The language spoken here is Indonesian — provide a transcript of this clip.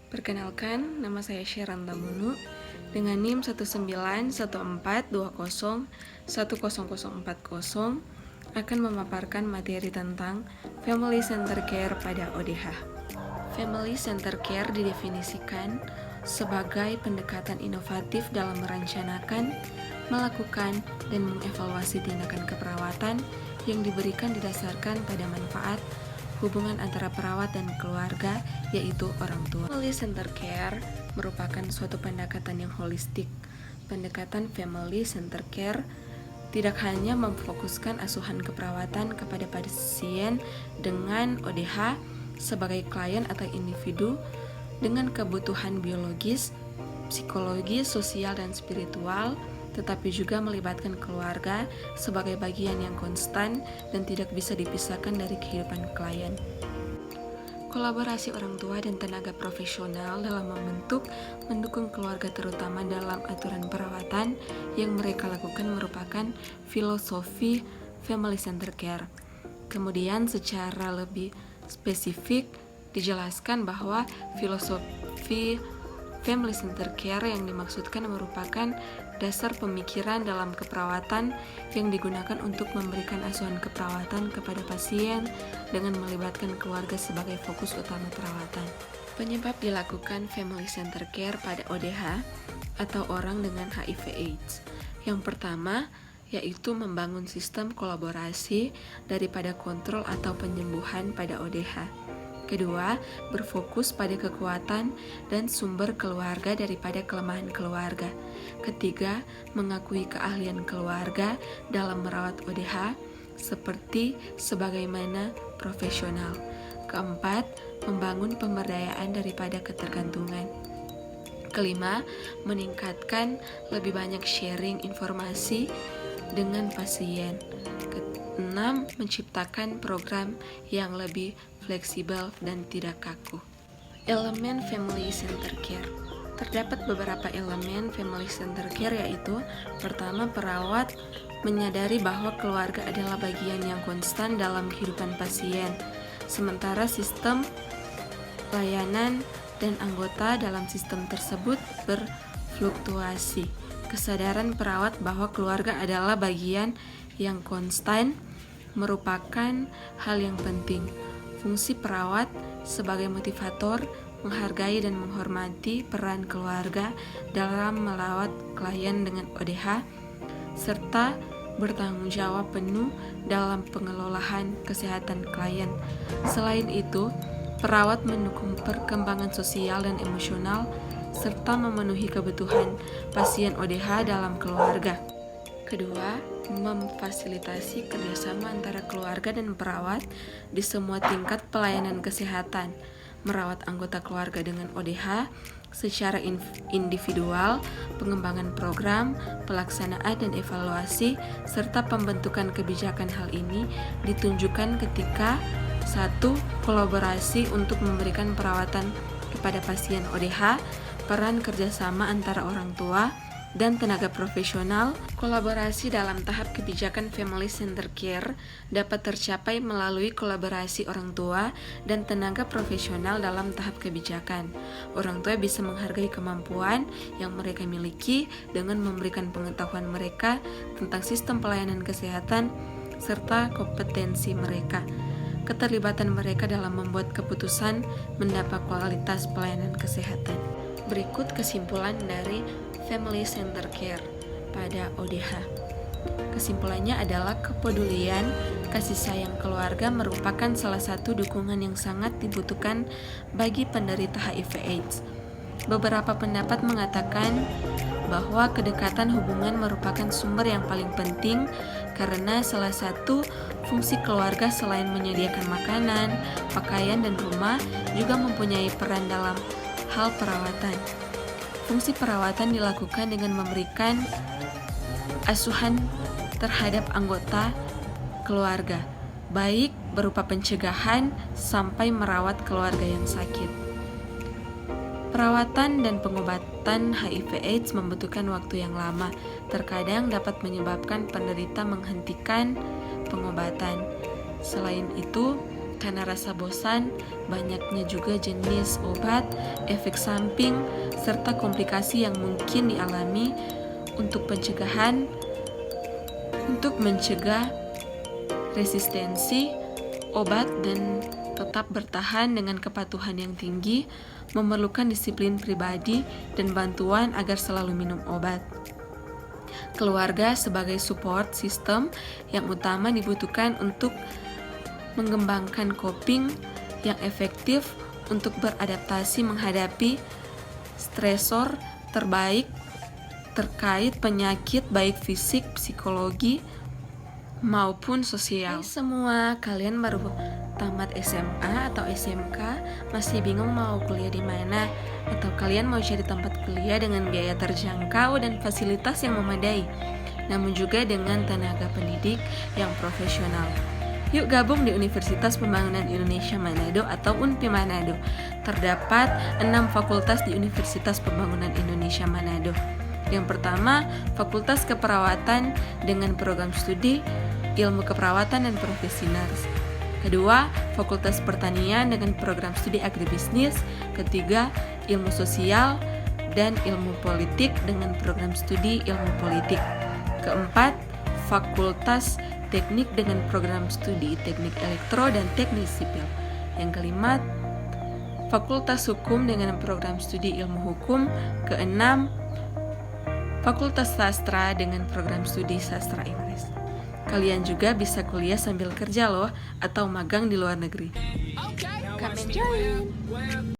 Perkenalkan, nama saya Sheran Tamunu dengan NIM 19142010040 akan memaparkan materi tentang Family Center Care pada ODH. Family Center Care didefinisikan sebagai pendekatan inovatif dalam merencanakan, melakukan, dan mengevaluasi tindakan keperawatan yang diberikan didasarkan pada manfaat hubungan antara perawat dan keluarga, yaitu orang tua. Family Center Care merupakan suatu pendekatan yang holistik. Pendekatan Family Center Care tidak hanya memfokuskan asuhan keperawatan kepada pasien dengan ODH sebagai klien atau individu dengan kebutuhan biologis, psikologis, sosial, dan spiritual, tetapi juga melibatkan keluarga sebagai bagian yang konstan dan tidak bisa dipisahkan dari kehidupan klien. Kolaborasi orang tua dan tenaga profesional dalam mendukung keluarga terutama dalam aturan perawatan yang mereka lakukan merupakan filosofi Family Center Care. Kemudian secara lebih spesifik dijelaskan bahwa filosofi Family Center Care yang dimaksudkan merupakan dasar pemikiran dalam keperawatan yang digunakan untuk memberikan asuhan keperawatan kepada pasien dengan melibatkan keluarga sebagai fokus utama perawatan. Penyebab dilakukan Family Center Care pada ODH atau orang dengan HIV/AIDS. Yang pertama, yaitu membangun sistem kolaborasi daripada kontrol atau penyembuhan pada ODH. Kedua, berfokus pada kekuatan dan sumber keluarga daripada kelemahan keluarga. Ketiga, mengakui keahlian keluarga dalam merawat ODH seperti sebagaimana profesional. Keempat, membangun pemberdayaan daripada ketergantungan. Kelima, meningkatkan lebih banyak sharing informasi dengan pasien. Keenam, menciptakan program yang lebih fleksibel dan tidak kaku. Elemen Family Center Care. Terdapat beberapa elemen Family Center Care, yaitu pertama, perawat menyadari bahwa keluarga adalah bagian yang konstan dalam kehidupan pasien, sementara sistem layanan dan anggota dalam sistem tersebut berfluktuasi. Kesadaran perawat bahwa keluarga adalah bagian yang konstan merupakan hal yang penting. Fungsi perawat sebagai motivator, menghargai dan menghormati peran keluarga dalam merawat klien dengan ODH, serta bertanggung jawab penuh dalam pengelolaan kesehatan klien. Selain itu, perawat mendukung perkembangan sosial dan emosional, serta memenuhi kebutuhan pasien ODH dalam keluarga. Kedua, memfasilitasi kerjasama antara keluarga dan perawat di semua tingkat pelayanan kesehatan, merawat anggota keluarga dengan ODH secara individual, pengembangan program, pelaksanaan dan evaluasi, serta pembentukan kebijakan. Hal ini ditunjukkan ketika 1. Kolaborasi untuk memberikan perawatan kepada pasien ODH, peran kerjasama antara orang tua dan tenaga profesional. Kolaborasi dalam tahap kebijakan Family Center Care dapat tercapai melalui kolaborasi orang tua dan tenaga profesional dalam tahap kebijakan. Orang tua bisa menghargai kemampuan yang mereka miliki dengan memberikan pengetahuan mereka tentang sistem pelayanan kesehatan serta kompetensi mereka. Keterlibatan mereka dalam membuat keputusan mendapat kualitas pelayanan kesehatan. Berikut kesimpulan dari Family Center Care pada ODH. Kesimpulannya adalah kepedulian, kasih sayang keluarga merupakan salah satu dukungan yang sangat dibutuhkan bagi penderita HIV/AIDS. Beberapa pendapat mengatakan bahwa kedekatan hubungan merupakan sumber yang paling penting karena salah satu fungsi keluarga selain menyediakan makanan, pakaian, dan rumah juga mempunyai peran dalam hal perawatan. Fungsi perawatan dilakukan dengan memberikan asuhan terhadap anggota keluarga, baik berupa pencegahan sampai merawat keluarga yang sakit. Perawatan dan pengobatan HIV/AIDS membutuhkan waktu yang lama, terkadang dapat menyebabkan penderita menghentikan pengobatan. Selain itu, karena rasa bosan, banyaknya juga jenis obat, efek samping, serta komplikasi yang mungkin dialami. Untuk mencegah resistensi obat dan tetap bertahan dengan kepatuhan yang tinggi, memerlukan disiplin pribadi dan bantuan agar selalu minum obat. Keluarga sebagai support system yang utama dibutuhkan untuk mengembangkan coping yang efektif untuk beradaptasi menghadapi stresor terbaik terkait penyakit baik fisik, psikologi, maupun sosial. Hai semua, kalian baru tamat SMA atau SMK, masih bingung mau kuliah di mana? Atau kalian mau cari tempat kuliah dengan biaya terjangkau dan fasilitas yang memadai, namun juga dengan tenaga pendidik yang profesional? Yuk gabung di Universitas Pembangunan Indonesia Manado atau UNPI Manado. Terdapat 6 fakultas di Universitas Pembangunan Indonesia Manado. Yang pertama, Fakultas Keperawatan dengan program studi Ilmu Keperawatan dan Profesi Nurse. Kedua, Fakultas Pertanian dengan program studi Agribisnis. Ketiga, Ilmu Sosial dan Ilmu Politik dengan program studi Ilmu Politik. Keempat, Fakultas Teknik dengan program studi Teknik Elektro dan Teknik Sipil. Yang kelima, Fakultas Hukum dengan program studi Ilmu Hukum. Keenam, Fakultas Sastra dengan program studi Sastra Inggris. Kalian juga bisa kuliah sambil kerja loh, atau magang di luar negeri. Come and join!